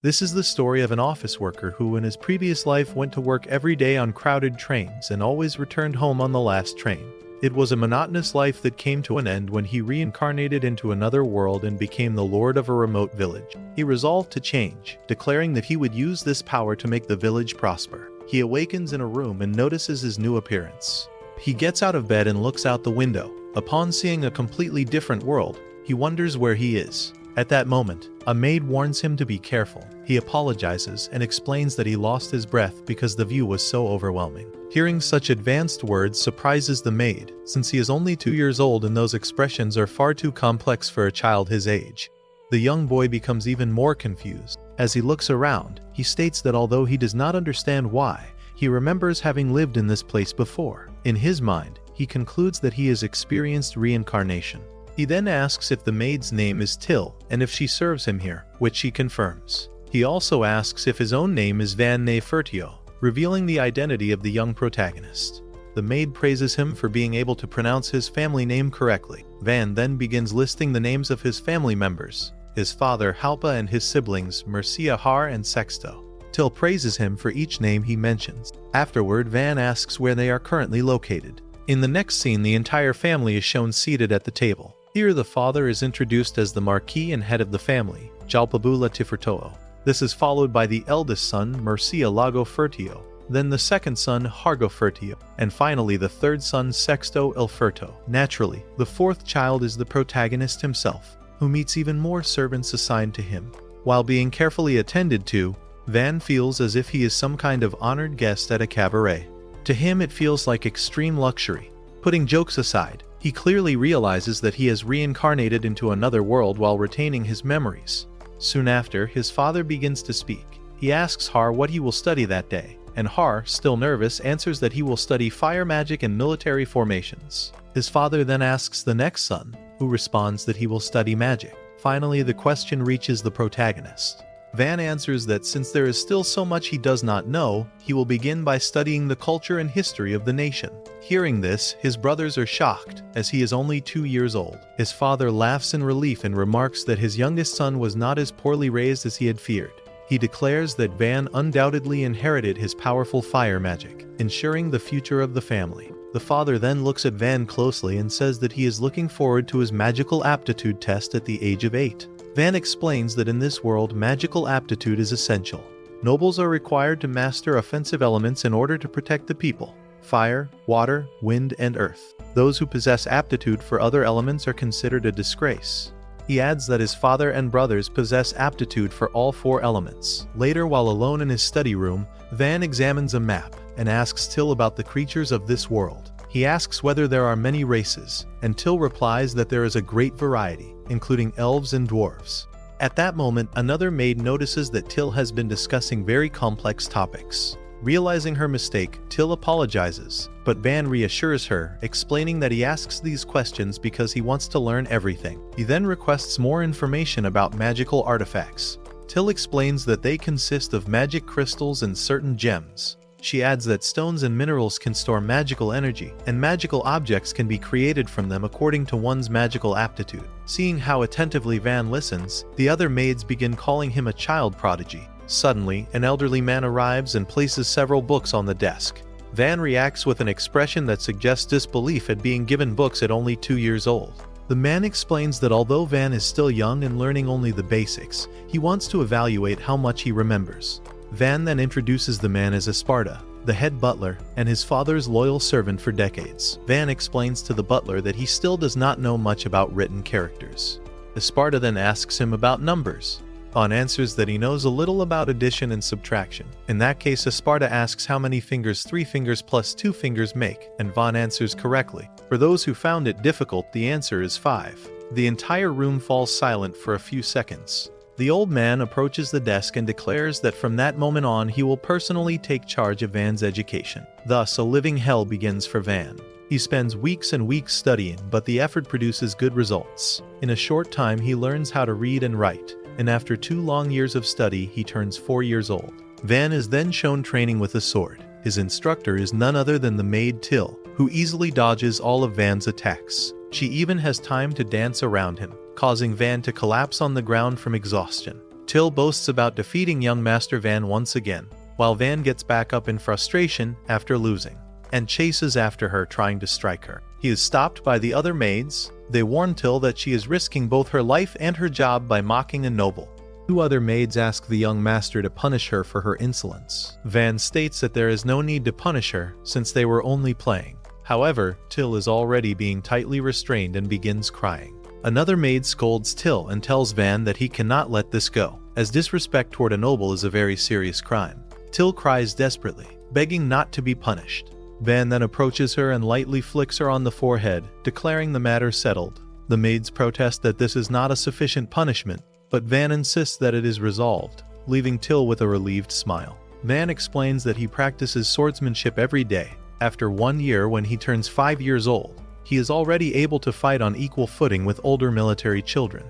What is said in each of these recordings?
This is the story of an office worker who in his previous life went to work every day on crowded trains and always returned home on the last train. It was a monotonous life that came to an end when he reincarnated into another world and became the lord of a remote village. He resolved to change, declaring that he would use this power to make the village prosper. He awakens in a room and notices his new appearance. He gets out of bed and looks out the window. Upon seeing a completely different world, he wonders where he is. At that moment, a maid warns him to be careful. He apologizes and explains that he lost his breath because the view was so overwhelming. Hearing such advanced words surprises the maid, since he is only 2 years old and those expressions are far too complex for a child his age. The young boy becomes even more confused. As he looks around, he states that although he does not understand why, he remembers having lived in this place before. In his mind, he concludes that he has experienced reincarnation. He then asks if the maid's name is Till and if she serves him here, which she confirms. He also asks if his own name is Van Nefertio, revealing the identity of the young protagonist. The maid praises him for being able to pronounce his family name correctly. Van then begins listing the names of his family members, his father Halpa and his siblings Mercia, Har and Sexto. Till praises him for each name he mentions. Afterward, Van asks where they are currently located. In the next scene, the entire family is shown seated at the table. Here the father is introduced as the Marquis and head of the family, Jalpabula Tifertoo. This is followed by the eldest son, Mercia Lago Fertio, then the second son, Hargo Fertio, and finally the third son, Sexto Il Ferto. Naturally, the fourth child is the protagonist himself, who meets even more servants assigned to him. While being carefully attended to, Van feels as if he is some kind of honored guest at a cabaret. To him it feels like extreme luxury. Putting jokes aside, he clearly realizes that he has reincarnated into another world while retaining his memories. Soon after, his father begins to speak. He asks Har what he will study that day, and Har, still nervous, answers that he will study fire magic and military formations. His father then asks the next son, who responds that he will study magic. Finally, the question reaches the protagonist. Van answers that since there is still so much he does not know, he will begin by studying the culture and history of the nation. Hearing this, his brothers are shocked, as he is only 2 years old. His father laughs in relief and remarks that his youngest son was not as poorly raised as he had feared. He declares that Van undoubtedly inherited his powerful fire magic, ensuring the future of the family. The father then looks at Van closely and says that he is looking forward to his magical aptitude test at the age of 8. Van explains that in this world, magical aptitude is essential. Nobles are required to master offensive elements in order to protect the people: fire, water, wind, and earth. Those who possess aptitude for other elements are considered a disgrace. He adds that his father and brothers possess aptitude for all 4 elements. Later, while alone in his study room, Van examines a map and asks Till about the creatures of this world. He asks whether there are many races, and Till replies that there is a great variety, including elves and dwarves. At that moment, another maid notices that Till has been discussing very complex topics. Realizing her mistake, Till apologizes, but Van reassures her, explaining that he asks these questions because he wants to learn everything. He then requests more information about magical artifacts. Till explains that they consist of magic crystals and certain gems. She adds that stones and minerals can store magical energy, and magical objects can be created from them according to one's magical aptitude. Seeing how attentively Van listens, the other maids begin calling him a child prodigy. Suddenly, an elderly man arrives and places several books on the desk. Van reacts with an expression that suggests disbelief at being given books at only 2 years old. The man explains that although Van is still young and learning only the basics, he wants to evaluate how much he remembers. Van then introduces the man as Esparta, the head butler, and his father's loyal servant for decades. Van explains to the butler that he still does not know much about written characters. Esparta then asks him about numbers. Van answers that he knows a little about addition and subtraction. In that case, Esparta asks how many fingers 3 fingers plus 2 fingers make, and Van answers correctly. For those who found it difficult, the answer is 5. The entire room falls silent for a few seconds. The old man approaches the desk and declares that from that moment on he will personally take charge of Van's education. Thus, a living hell begins for Van. He spends weeks and weeks studying, but the effort produces good results. In a short time he learns how to read and write, and after 2 long years of study he turns 4 years old. Van is then shown training with a sword. His instructor is none other than the maid Till, who easily dodges all of Van's attacks. She even has time to dance around him, causing Van to collapse on the ground from exhaustion. Till boasts about defeating young Master Van once again, while Van gets back up in frustration after losing, and chases after her trying to strike her. He is stopped by the other maids. They warn Till that she is risking both her life and her job by mocking a noble. 2 other maids ask the young master to punish her for her insolence. Van states that there is no need to punish her since they were only playing. However, Till is already being tightly restrained and begins crying. Another maid scolds Till and tells Van that he cannot let this go, as disrespect toward a noble is a very serious crime. Till cries desperately, begging not to be punished. Van then approaches her and lightly flicks her on the forehead, declaring the matter settled. The maids protest that this is not a sufficient punishment, but Van insists that it is resolved, leaving Till with a relieved smile. Van explains that he practices swordsmanship every day. After 1 year, when he turns 5 years old, he is already able to fight on equal footing with older military children.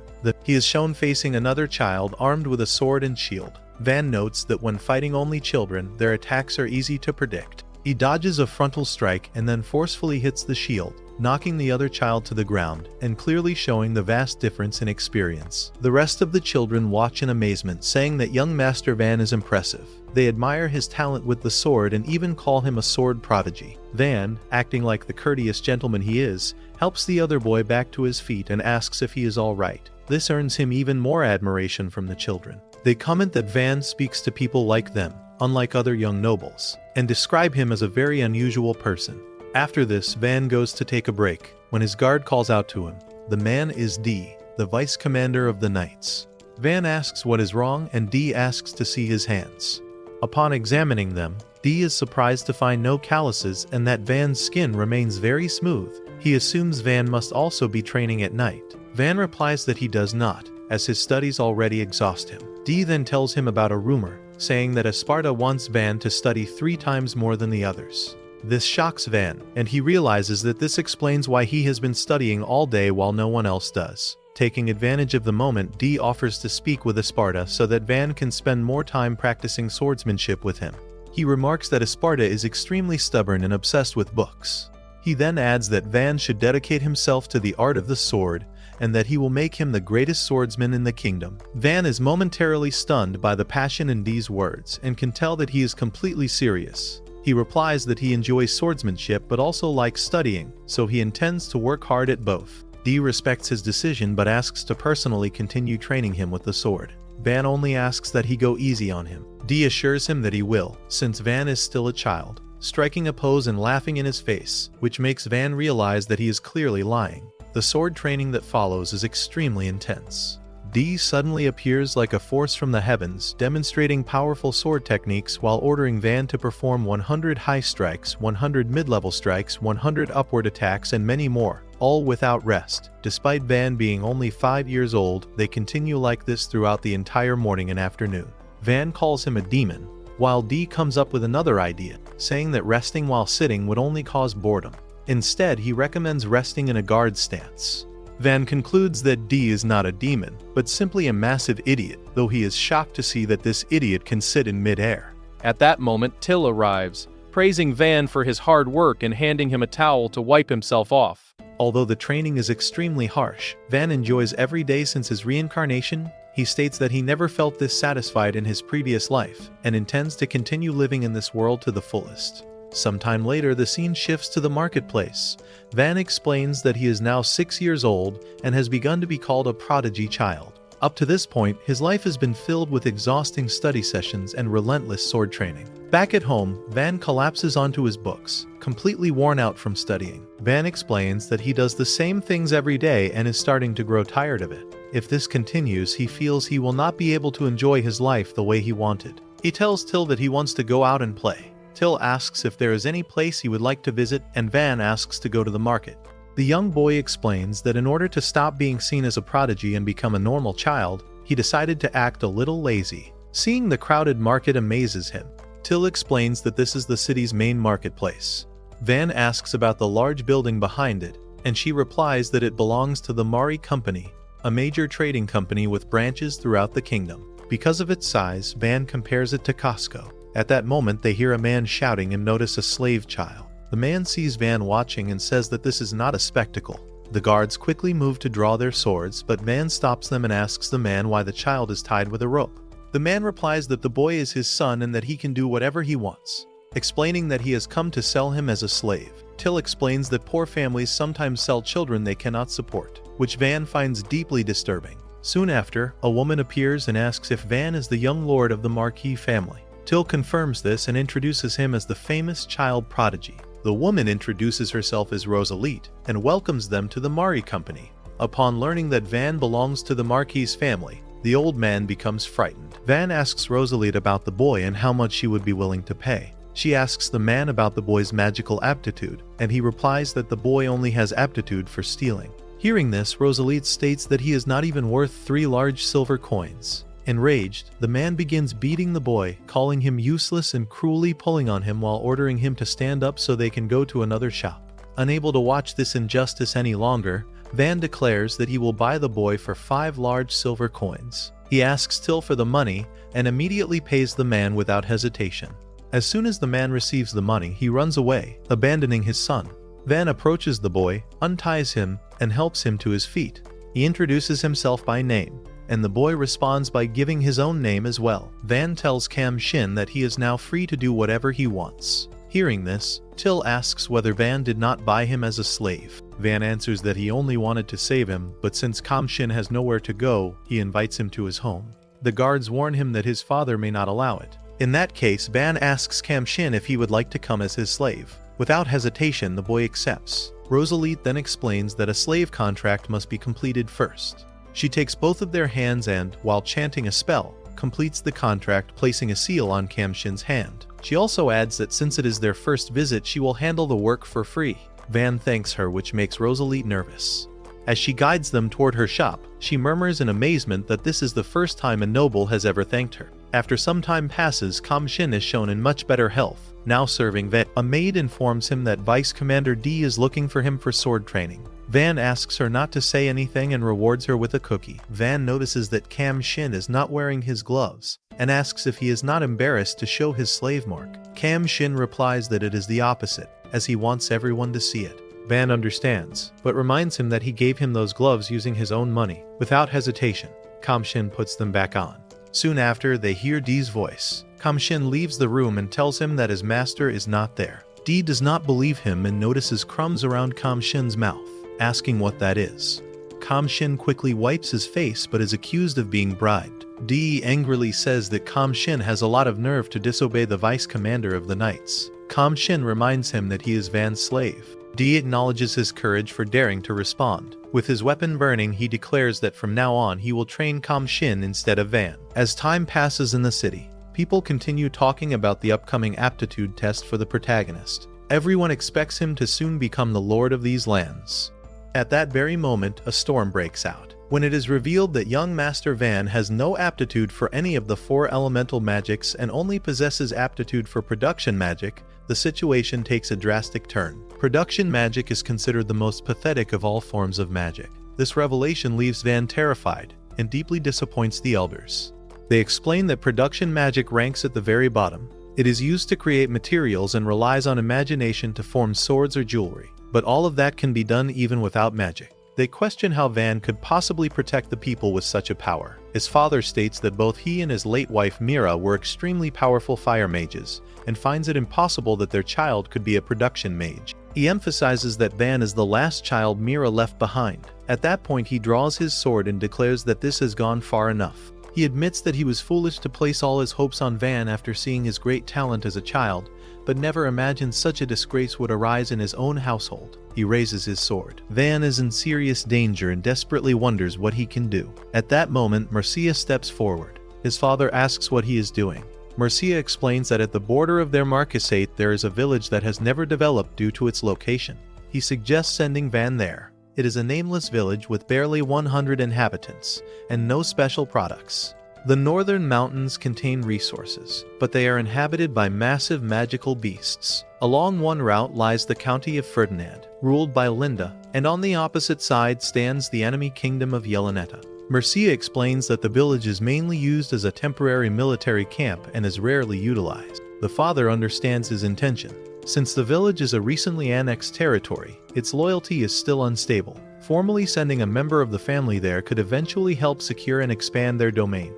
He is shown facing another child armed with a sword and shield. Van notes that when fighting only children, their attacks are easy to predict. He dodges a frontal strike and then forcefully hits the shield, knocking the other child to the ground and clearly showing the vast difference in experience. The rest of the children watch in amazement, saying that young Master Van is impressive. They admire his talent with the sword and even call him a sword prodigy. Van, acting like the courteous gentleman he is, helps the other boy back to his feet and asks if he is all right. This earns him even more admiration from the children. They comment that Van speaks to people like them, unlike other young nobles, and describe him as a very unusual person. After this, Van goes to take a break, when his guard calls out to him. The man is D, the vice commander of the knights. Van asks what is wrong and D asks to see his hands. Upon examining them, D is surprised to find no calluses and that Van's skin remains very smooth. He assumes Van must also be training at night. Van replies that he does not, as his studies already exhaust him. D then tells him about a rumor, saying that Sparta wants Van to study 3 times more than the others. This shocks Van, and he realizes that this explains why he has been studying all day while no one else does. Taking advantage of the moment, D offers to speak with Sparta so that Van can spend more time practicing swordsmanship with him. He remarks that Sparta is extremely stubborn and obsessed with books. He then adds that Van should dedicate himself to the art of the sword, and that he will make him the greatest swordsman in the kingdom. Van is momentarily stunned by the passion in D's words, and can tell that he is completely serious. He replies that he enjoys swordsmanship but also likes studying, so he intends to work hard at both. D respects his decision but asks to personally continue training him with the sword. Van only asks that he go easy on him. D assures him that he will, since Van is still a child, striking a pose and laughing in his face, which makes Van realize that he is clearly lying. The sword training that follows is extremely intense. D suddenly appears like a force from the heavens, demonstrating powerful sword techniques while ordering Van to perform 100 high strikes, 100 mid-level strikes, 100 upward attacks, and many more, all without rest. Despite Van being only 5 years old, they continue like this throughout the entire morning and afternoon. Van calls him a demon, while D comes up with another idea, saying that resting while sitting would only cause boredom. Instead, he recommends resting in a guard stance. Van concludes that D is not a demon, but simply a massive idiot, though he is shocked to see that this idiot can sit in mid-air. At that moment, Till arrives, praising Van for his hard work and handing him a towel to wipe himself off. Although the training is extremely harsh, Van enjoys every day since his reincarnation. He states that he never felt this satisfied in his previous life, and intends to continue living in this world to the fullest. Sometime later, the scene shifts to the marketplace. Van explains that he is now 6 years old and has begun to be called a prodigy child. Up to this point, his life has been filled with exhausting study sessions and relentless sword training. Back at home, Van collapses onto his books, completely worn out from studying. Van explains that he does the same things every day and is starting to grow tired of it. If this continues, he feels he will not be able to enjoy his life the way he wanted. He tells Till that he wants to go out and play. Till asks if there is any place he would like to visit, and Van asks to go to the market. The young boy explains that in order to stop being seen as a prodigy and become a normal child, he decided to act a little lazy. Seeing the crowded market amazes him. Till explains that this is the city's main marketplace. Van asks about the large building behind it, and she replies that it belongs to the Mari Company, a major trading company with branches throughout the kingdom. Because of its size, Van compares it to Costco. At that moment, they hear a man shouting and notice a slave child. The man sees Van watching and says that this is not a spectacle. The guards quickly move to draw their swords, but Van stops them and asks the man why the child is tied with a rope. The man replies that the boy is his son and that he can do whatever he wants, explaining that he has come to sell him as a slave. Till explains that poor families sometimes sell children they cannot support, which Van finds deeply disturbing. Soon after, a woman appears and asks if Van is the young lord of the Marquis family. Till confirms this and introduces him as the famous child prodigy. The woman introduces herself as Rosalite and welcomes them to the Mari Company. Upon learning that Van belongs to the Marquis family, the old man becomes frightened. Van asks Rosalite about the boy and how much she would be willing to pay. She asks the man about the boy's magical aptitude, and he replies that the boy only has aptitude for stealing. Hearing this, Rosalite states that he is not even worth 3 large silver coins. Enraged, the man begins beating the boy, calling him useless and cruelly pulling on him while ordering him to stand up so they can go to another shop. Unable to watch this injustice any longer, Van declares that he will buy the boy for 5 large silver coins. He asks Till for the money and immediately pays the man without hesitation. As soon as the man receives the money, he runs away, abandoning his son. Van approaches the boy, unties him, and helps him to his feet. He introduces himself by name, and the boy responds by giving his own name as well. Van tells Kam Shin that he is now free to do whatever he wants. Hearing this, Till asks whether Van did not buy him as a slave. Van answers that he only wanted to save him, but since Kam Shin has nowhere to go, he invites him to his home. The guards warn him that his father may not allow it. In that case, Van asks Kam Shin if he would like to come as his slave. Without hesitation, the boy accepts. Rosalite then explains that a slave contract must be completed first. She takes both of their hands and, while chanting a spell, completes the contract, placing a seal on Kam Shin's hand. She also adds that since it is their first visit, she will handle the work for free. Van thanks her, which makes Rosalite nervous. As she guides them toward her shop, she murmurs in amazement that this is the first time a noble has ever thanked her. After some time passes, Kam Shin is shown in much better health, now serving Van. A maid informs him that Vice Commander D is looking for him for sword training. Van asks her not to say anything and rewards her with a cookie. Van notices that Kam Shin is not wearing his gloves, and asks if he is not embarrassed to show his slave mark. Kam Shin replies that it is the opposite, as he wants everyone to see it. Van understands, but reminds him that he gave him those gloves using his own money. Without hesitation, Kam Shin puts them back on. Soon after, they hear D's voice. Kam Shin leaves the room and tells him that his master is not there. D does not believe him and notices crumbs around Kam Shin's mouth, asking what that is. Kam Shin quickly wipes his face but is accused of being bribed. D angrily says that Kam Shin has a lot of nerve to disobey the vice commander of the knights. Kam Shin reminds him that he is Van's slave. D acknowledges his courage for daring to respond. With his weapon burning, he declares that from now on he will train Kam Shin instead of Van. As time passes in the city, people continue talking about the upcoming aptitude test for the protagonist. Everyone expects him to soon become the lord of these lands. At that very moment, a storm breaks out. When it is revealed that young Master Van has no aptitude for any of the 4 elemental magics and only possesses aptitude for production magic, the situation takes a drastic turn. Production magic is considered the most pathetic of all forms of magic. This revelation leaves Van terrified and deeply disappoints the elders. They explain that production magic ranks at the very bottom. It is used to create materials and relies on imagination to form swords or jewelry. But all of that can be done even without magic. They question how Van could possibly protect the people with such a power. His father states that both he and his late wife Mira were extremely powerful fire mages, and finds it impossible that their child could be a production mage. He emphasizes that Van is the last child Mira left behind. At that point, he draws his sword and declares that this has gone far enough. He admits that he was foolish to place all his hopes on Van after seeing his great talent as a child, but never imagined such a disgrace would arise in his own household. He raises his sword. Van is in serious danger and desperately wonders what he can do. At that moment, Mercia steps forward. His father asks what he is doing. Mercia explains that at the border of their marquisate there is a village that has never developed due to its location. He suggests sending Van there. It is a nameless village with barely 100 inhabitants, and no special products. The northern mountains contain resources, but they are inhabited by massive magical beasts. Along one route lies the county of Ferdinand, ruled by Linda, and on the opposite side stands the enemy kingdom of Yeleneta. Mercia explains that the village is mainly used as a temporary military camp and is rarely utilized. The father understands his intention. Since the village is a recently annexed territory, its loyalty is still unstable. Formally sending a member of the family there could eventually help secure and expand their domain.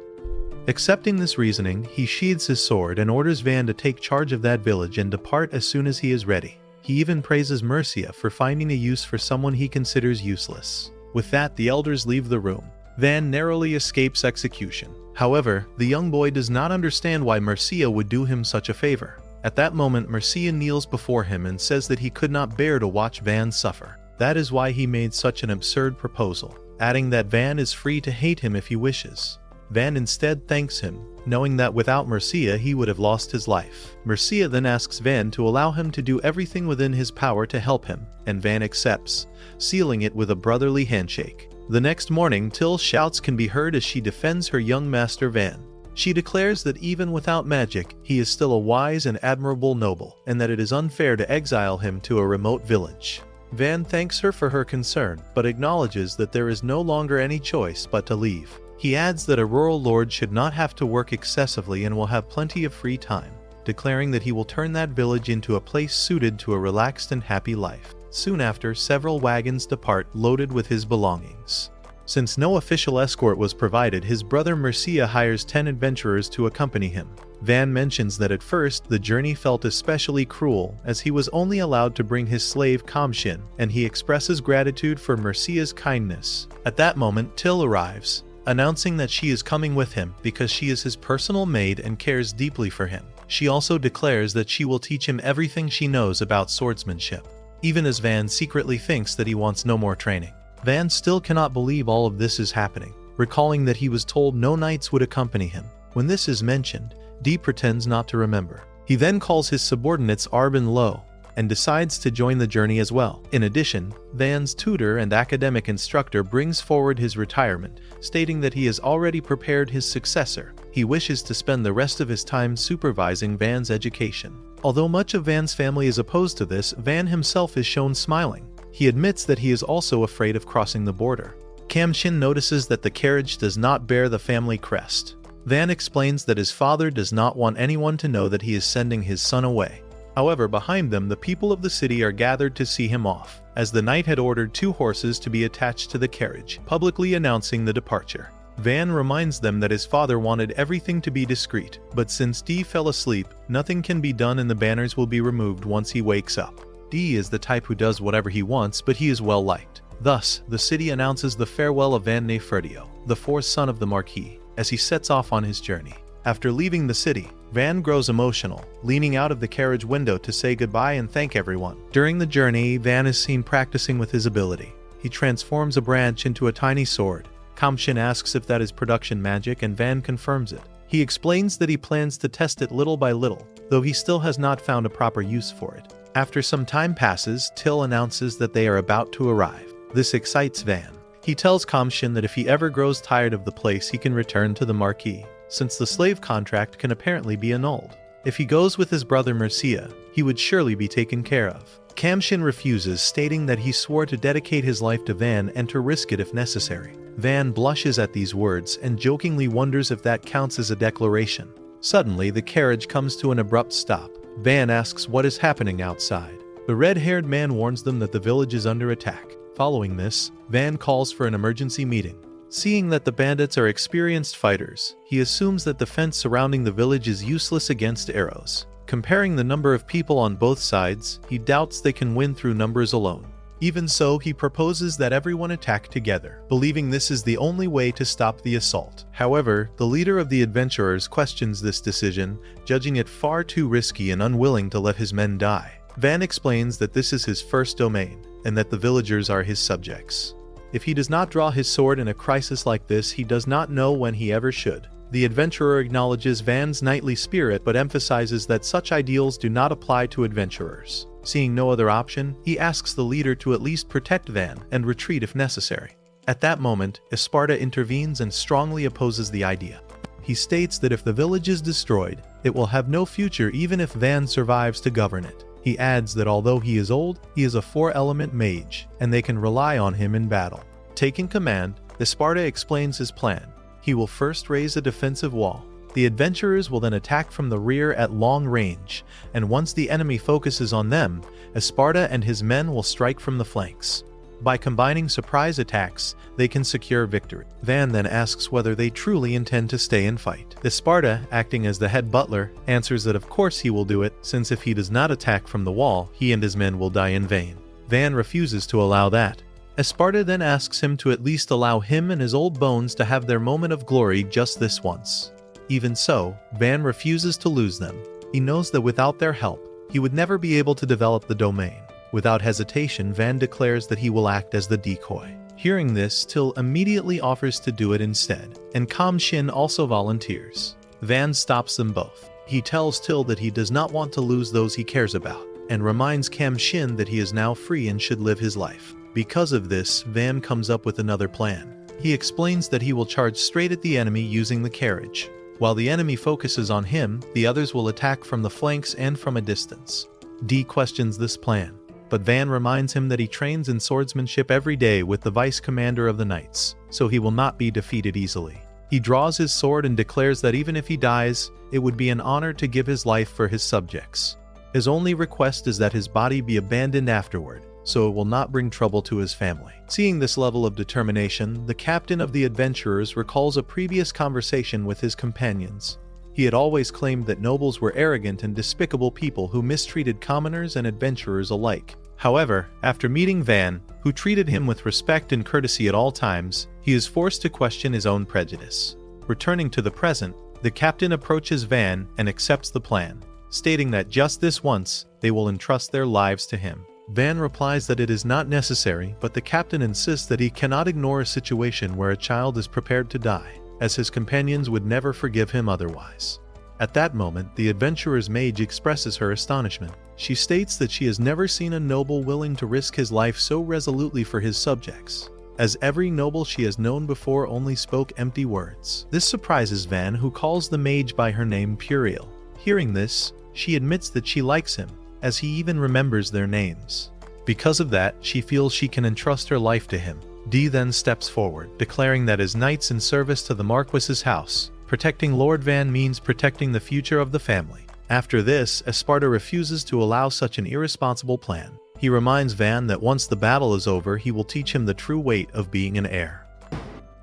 Accepting this reasoning, he sheathes his sword and orders Van to take charge of that village and depart as soon as he is ready. He even praises Mercia for finding a use for someone he considers useless. With that, the elders leave the room. Van narrowly escapes execution. However, the young boy does not understand why Mercia would do him such a favor. At that moment, Mercia kneels before him and says that he could not bear to watch Van suffer. That is why he made such an absurd proposal, adding that Van is free to hate him if he wishes. Van instead thanks him, knowing that without Mercia he would have lost his life. Mercia then asks Van to allow him to do everything within his power to help him, and Van accepts, sealing it with a brotherly handshake. The next morning, Till's shouts can be heard as she defends her young master Van. She declares that even without magic, he is still a wise and admirable noble, and that it is unfair to exile him to a remote village. Van thanks her for her concern, but acknowledges that there is no longer any choice but to leave. He adds that a rural lord should not have to work excessively and will have plenty of free time, declaring that he will turn that village into a place suited to a relaxed and happy life. Soon after, several wagons depart loaded with his belongings. Since no official escort was provided, his brother Mercia hires 10 adventurers to accompany him. Van mentions that at first the journey felt especially cruel, as he was only allowed to bring his slave Kamshin, and he expresses gratitude for Mercia's kindness. At that moment, Till arrives, announcing that she is coming with him because she is his personal maid and cares deeply for him. She also declares that she will teach him everything she knows about swordsmanship, even as Van secretly thinks that he wants no more training. Van still cannot believe all of this is happening, recalling that he was told no knights would accompany him. When this is mentioned, Dee pretends not to remember. He then calls his subordinates Arb and Lo, and decides to join the journey as well. In addition, Van's tutor and academic instructor brings forward his retirement, stating that he has already prepared his successor. He wishes to spend the rest of his time supervising Van's education. Although much of Van's family is opposed to this, Van himself is shown smiling. He admits that he is also afraid of crossing the border. Kamshin notices that the carriage does not bear the family crest. Van explains that his father does not want anyone to know that he is sending his son away. However, behind them, the people of the city are gathered to see him off, as the knight had ordered 2 horses to be attached to the carriage, publicly announcing the departure. Van reminds them that his father wanted everything to be discreet, but since Dee fell asleep, nothing can be done and the banners will be removed once he wakes up. Dee is the type who does whatever he wants, but he is well liked. Thus, the city announces the farewell of Van Nefertio, the 4th son of the Marquis, as he sets off on his journey. After leaving the city, Van grows emotional, leaning out of the carriage window to say goodbye and thank everyone. During the journey, Van is seen practicing with his ability. He transforms a branch into a tiny sword. Kamshin asks if that is production magic, and Van confirms it. He explains that he plans to test it little by little, though he still has not found a proper use for it. After some time passes, Till announces that they are about to arrive. This excites Van. He tells Kamshin that if he ever grows tired of the place, he can return to the Marquis, since the slave contract can apparently be annulled. If he goes with his brother Mercia, he would surely be taken care of. Kamshin refuses, stating that he swore to dedicate his life to Van and to risk it if necessary. Van blushes at these words and jokingly wonders if that counts as a declaration. Suddenly, the carriage comes to an abrupt stop. Van asks what is happening outside. The red-haired man warns them that the village is under attack. Following this, Van calls for an emergency meeting. Seeing that the bandits are experienced fighters, he assumes that the fence surrounding the village is useless against arrows. Comparing the number of people on both sides, he doubts they can win through numbers alone. Even so, he proposes that everyone attack together, believing this is the only way to stop the assault. However, the leader of the adventurers questions this decision, judging it far too risky and unwilling to let his men die. Van explains that this is his first domain, and that the villagers are his subjects. If he does not draw his sword in a crisis like this, he does not know when he ever should. The adventurer acknowledges Van's knightly spirit but emphasizes that such ideals do not apply to adventurers. Seeing no other option, he asks the leader to at least protect Van and retreat if necessary. At that moment, Esparta intervenes and strongly opposes the idea. He states that if the village is destroyed, it will have no future even if Van survives to govern it. He adds that although he is old, he is a 4-element mage, and they can rely on him in battle. Taking command, Esparta explains his plan. He will first raise a defensive wall. The adventurers will then attack from the rear at long range, and once the enemy focuses on them, Esparta and his men will strike from the flanks. By combining surprise attacks, they can secure victory. Van then asks whether they truly intend to stay and fight. Esparta, acting as the head butler, answers that of course he will do it, since if he does not attack from the wall, he and his men will die in vain. Van refuses to allow that. Esparta then asks him to at least allow him and his old bones to have their moment of glory just this once. Even so, Van refuses to lose them. He knows that without their help, he would never be able to develop the domain. Without hesitation, Van declares that he will act as the decoy. Hearing this, Till immediately offers to do it instead, and Kam Shin also volunteers. Van stops them both. He tells Till that he does not want to lose those he cares about, and reminds Kam Shin that he is now free and should live his life. Because of this, Van comes up with another plan. He explains that he will charge straight at the enemy using the carriage. While the enemy focuses on him, the others will attack from the flanks and from a distance. D questions this plan, but Van reminds him that he trains in swordsmanship every day with the vice commander of the knights, so he will not be defeated easily. He draws his sword and declares that even if he dies, it would be an honor to give his life for his subjects. His only request is that his body be abandoned afterward, so it will not bring trouble to his family. Seeing this level of determination, the captain of the adventurers recalls a previous conversation with his companions. He had always claimed that nobles were arrogant and despicable people who mistreated commoners and adventurers alike. However, after meeting Van, who treated him with respect and courtesy at all times, he is forced to question his own prejudice. Returning to the present, the captain approaches Van and accepts the plan, stating that just this once, they will entrust their lives to him. Van replies that it is not necessary, but the captain insists that he cannot ignore a situation where a child is prepared to die, as his companions would never forgive him otherwise. At that moment, the adventurer's mage expresses her astonishment. She states that she has never seen a noble willing to risk his life so resolutely for his subjects, as every noble she has known before only spoke empty words. This surprises Van, who calls the mage by her name Puriel. Hearing this, she admits that she likes him, as he even remembers their names. Because of that, she feels she can entrust her life to him. Dee then steps forward, declaring that as knights in service to the Marquis's house, protecting Lord Van means protecting the future of the family. After this, Esparta refuses to allow such an irresponsible plan. He reminds Van that once the battle is over, he will teach him the true weight of being an heir.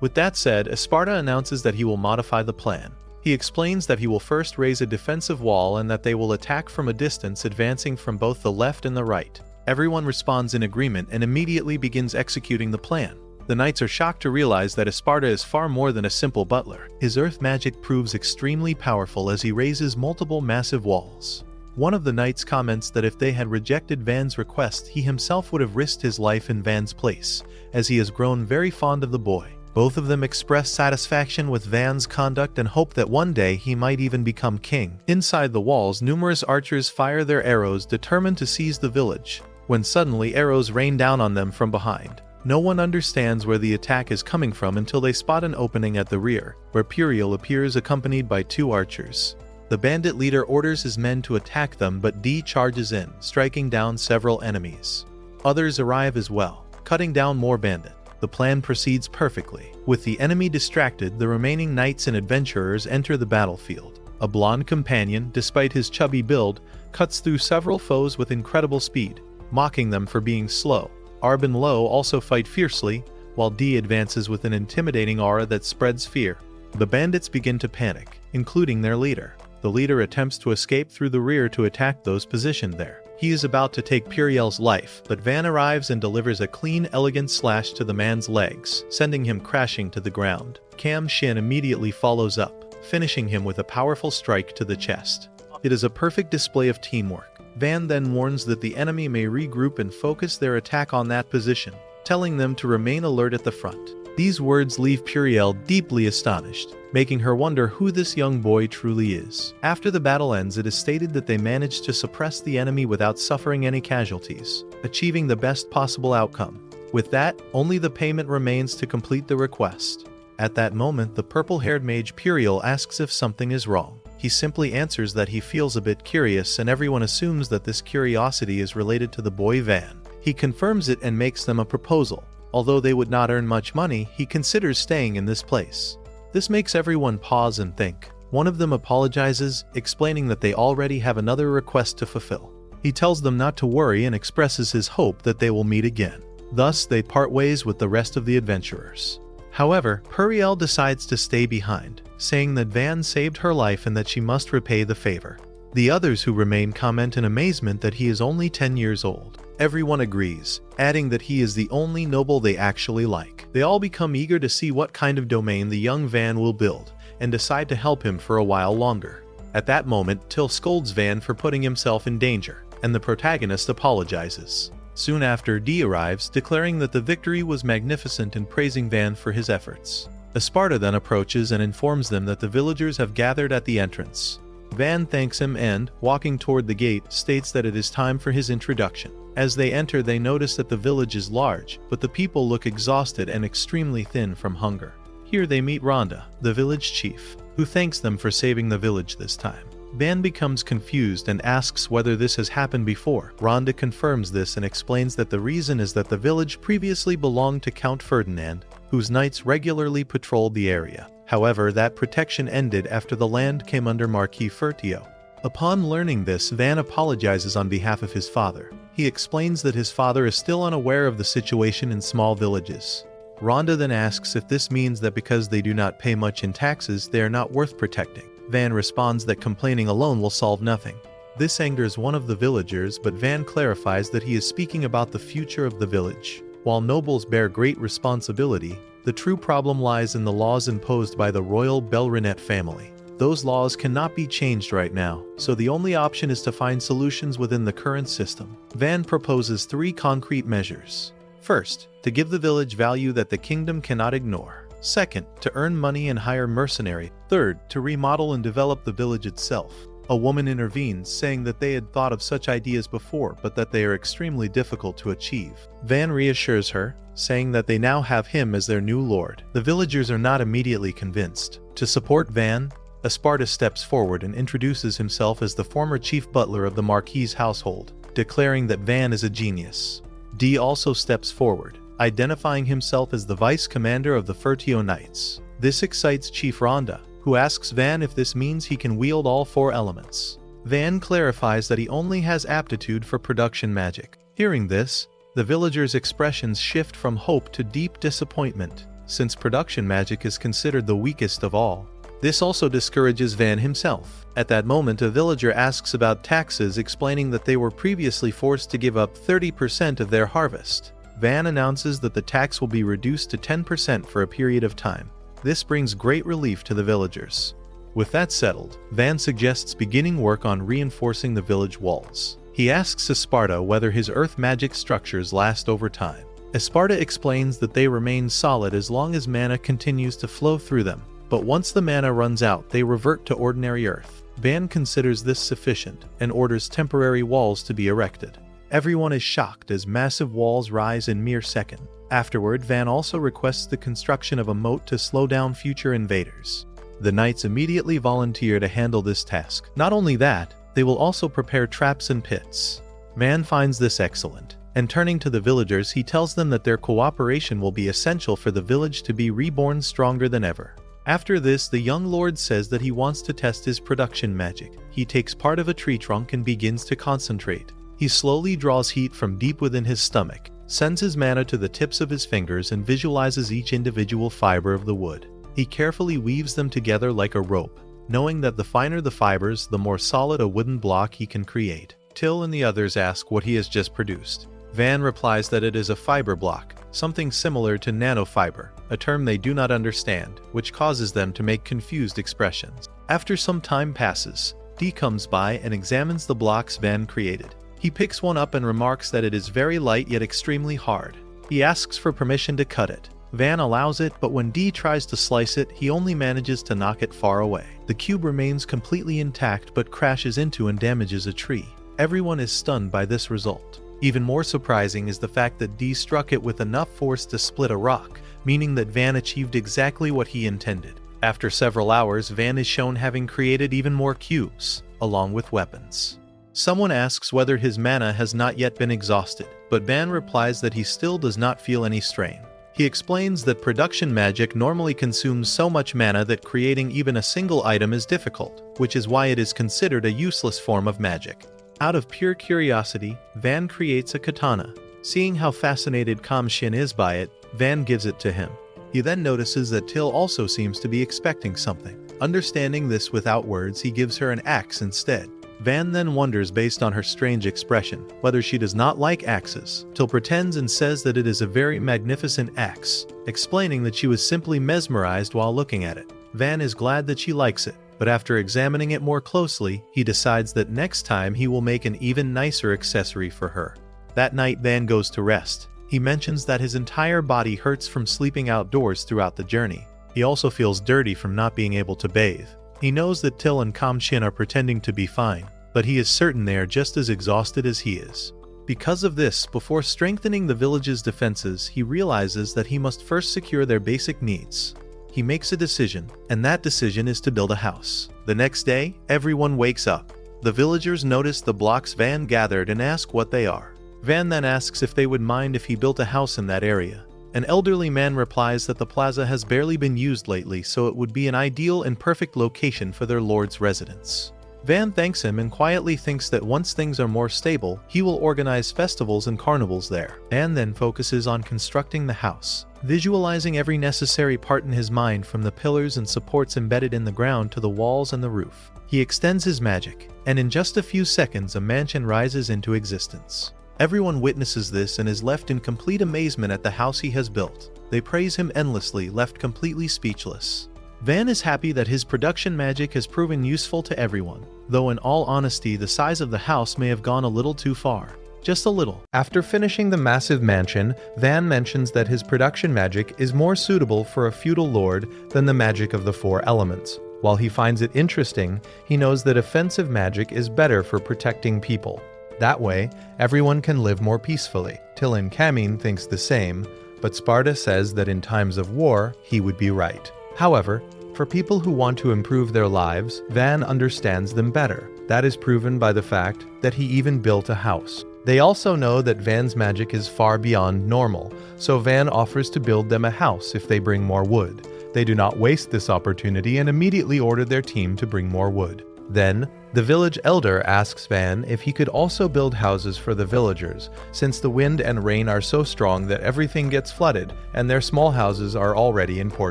With that said, Esparta announces that he will modify the plan. He explains that he will first raise a defensive wall and that they will attack from a distance, advancing from both the left and the right. Everyone responds in agreement and immediately begins executing the plan. The knights are shocked to realize that Esparta is far more than a simple butler. His earth magic proves extremely powerful as he raises multiple massive walls. One of the knights comments that if they had rejected Van's request, he himself would have risked his life in Van's place, as he has grown very fond of the boy. Both of them express satisfaction with Van's conduct and hope that one day he might even become king. Inside the walls, numerous archers fire their arrows, determined to seize the village, when suddenly arrows rain down on them from behind. No one understands where the attack is coming from until they spot an opening at the rear, where Puriel appears accompanied by 2 archers. The bandit leader orders his men to attack them, but Dee charges in, striking down several enemies. Others arrive as well, cutting down more bandits. The plan proceeds perfectly. With the enemy distracted, the remaining knights and adventurers enter the battlefield. A blonde companion, despite his chubby build, cuts through several foes with incredible speed, mocking them for being slow. Arb and Lo also fight fiercely, while Dee advances with an intimidating aura that spreads fear. The bandits begin to panic, including their leader. The leader attempts to escape through the rear to attack those positioned there. He is about to take Puriel's life, but Van arrives and delivers a clean, elegant slash to the man's legs, sending him crashing to the ground. Kam Shin immediately follows up, finishing him with a powerful strike to the chest. It is a perfect display of teamwork. Van then warns that the enemy may regroup and focus their attack on that position, telling them to remain alert at the front. These words leave Puriel deeply astonished, making her wonder who this young boy truly is. After the battle ends, it is stated that they managed to suppress the enemy without suffering any casualties, achieving the best possible outcome. With that, only the payment remains to complete the request. At that moment, the purple-haired mage Puriel asks if something is wrong. He simply answers that he feels a bit curious, and everyone assumes that this curiosity is related to the boy Van. He confirms it and makes them a proposal. Although they would not earn much money, he considers staying in this place. This makes everyone pause and think. One of them apologizes, explaining that they already have another request to fulfill. He tells them not to worry and expresses his hope that they will meet again. Thus, they part ways with the rest of the adventurers. However, Puriel decides to stay behind, saying that Van saved her life and that she must repay the favor. The others who remain comment in amazement that he is only 10 years old. Everyone agrees, adding that he is the only noble they actually like. They all become eager to see what kind of domain the young Van will build, and decide to help him for a while longer. At that moment, Till scolds Van for putting himself in danger, and the protagonist apologizes. Soon after, Dee arrives, declaring that the victory was magnificent and praising Van for his efforts. Esparta then approaches and informs them that the villagers have gathered at the entrance. Van thanks him and, walking toward the gate, states that it is time for his introduction. As they enter, they notice that the village is large, but the people look exhausted and extremely thin from hunger. Here they meet Rhonda, the village chief, who thanks them for saving the village this time. Van becomes confused and asks whether this has happened before. Rhonda confirms this and explains that the reason is that the village previously belonged to Count Ferdinand, whose knights regularly patrolled the area. However, that protection ended after the land came under Marquis Fertio. Upon learning this, Van apologizes on behalf of his father. He explains that his father is still unaware of the situation in small villages. Rhonda then asks if this means that because they do not pay much in taxes, they are not worth protecting. Van responds that complaining alone will solve nothing. This angers one of the villagers, but Van clarifies that he is speaking about the future of the village. While nobles bear great responsibility, the true problem lies in the laws imposed by the royal Belrinet family. Those laws cannot be changed right now, so the only option is to find solutions within the current system. Van proposes 3 concrete measures. First, to give the village value that the kingdom cannot ignore. Second, to earn money and hire mercenary. Third, to remodel and develop the village itself. A woman intervenes, saying that they had thought of such ideas before, but that they are extremely difficult to achieve. Van reassures her, saying that they now have him as their new lord. The villagers are not immediately convinced. To support Van, Esparta steps forward and introduces himself as the former chief butler of the Marquis' household, declaring that Van is a genius. Dee also steps forward, identifying himself as the vice commander of the Fertio Knights. This excites Chief Rhonda, who asks Van if this means he can wield all 4 elements. Van clarifies that he only has aptitude for production magic. Hearing this, the villagers' expressions shift from hope to deep disappointment, since production magic is considered the weakest of all. This also discourages Van himself. At that moment, a villager asks about taxes, explaining that they were previously forced to give up 30% of their harvest. Van announces that the tax will be reduced to 10% for a period of time. This brings great relief to the villagers. With that settled, Van suggests beginning work on reinforcing the village walls. He asks Esparta whether his earth magic structures last over time. Esparta explains that they remain solid as long as mana continues to flow through them, but once the mana runs out, they revert to ordinary earth. Van considers this sufficient and orders temporary walls to be erected. Everyone is shocked as massive walls rise in mere seconds. Afterward, Van also requests the construction of a moat to slow down future invaders. The knights immediately volunteer to handle this task. Not only that, they will also prepare traps and pits. Van finds this excellent, and turning to the villagers, he tells them that their cooperation will be essential for the village to be reborn stronger than ever. After this, the young lord says that he wants to test his production magic. He takes part of a tree trunk and begins to concentrate. He slowly draws heat from deep within his stomach, sends his mana to the tips of his fingers, and visualizes each individual fiber of the wood. He carefully weaves them together like a rope, knowing that the finer the fibers, the more solid a wooden block he can create. Till and the others ask what he has just produced. Van replies that it is a fiber block, something similar to nanofiber, a term they do not understand, which causes them to make confused expressions. After some time passes, Dee comes by and examines the blocks Van created. He picks one up and remarks that it is very light yet extremely hard. He asks for permission to cut it. Van allows it, but when Dee tries to slice it, he only manages to knock it far away. The cube remains completely intact but crashes into and damages a tree. Everyone is stunned by this result. Even more surprising is the fact that Dee struck it with enough force to split a rock, meaning that Van achieved exactly what he intended. After several hours, Van is shown having created even more cubes, along with weapons. Someone asks whether his mana has not yet been exhausted, but Van replies that he still does not feel any strain. He explains that production magic normally consumes so much mana that creating even a single item is difficult, which is why it is considered a useless form of magic. Out of pure curiosity, Van creates a katana, Seeing how fascinated Kam Shin is by it, Van gives it to him. He then notices that Till also seems to be expecting something. Understanding this without words, he gives her an axe instead. Van then wonders, based on her strange expression, whether she does not like axes. Till pretends and says that it is a very magnificent axe, explaining that she was simply mesmerized while looking at it. Van is glad that she likes it, but after examining it more closely, he decides that next time he will make an even nicer accessory for her. That night, Van goes to rest. He mentions that his entire body hurts from sleeping outdoors throughout the journey. He also feels dirty from not being able to bathe. He knows that Till and Kam Shin are pretending to be fine, but he is certain they are just as exhausted as he is. Because of this, before strengthening the village's defenses, he realizes that he must first secure their basic needs. He makes a decision, and that decision is to build a house. The next day, everyone wakes up. The villagers notice the blocks Van gathered and ask what they are. Van then asks if they would mind if he built a house in that area. An elderly man replies that the plaza has barely been used lately, so it would be an ideal and perfect location for their lord's residence. Van thanks him and quietly thinks that once things are more stable, he will organize festivals and carnivals there. Van then focuses on constructing the house, visualizing every necessary part in his mind, from the pillars and supports embedded in the ground to the walls and the roof. He extends his magic, and in just a few seconds a mansion rises into existence. Everyone witnesses this and is left in complete amazement at the house he has built. They praise him endlessly, left completely speechless. Van is happy that his production magic has proven useful to everyone, though in all honesty the size of the house may have gone a little too far. Just a little. After finishing the massive mansion, Van mentions that his production magic is more suitable for a feudal lord than the magic of the four elements. While he finds it interesting, he knows that offensive magic is better for protecting people. That way, everyone can live more peacefully. Till and Kamin thinks the same, but Sparta says that in times of war, he would be right. However, for people who want to improve their lives, Van understands them better. That is proven by the fact that he even built a house. They also know that Van's magic is far beyond normal, so Van offers to build them a house if they bring more wood. They do not waste this opportunity and immediately order their team to bring more wood. Then, the village elder asks Van if he could also build houses for the villagers, since the wind and rain are so strong that everything gets flooded and their small houses are already in poor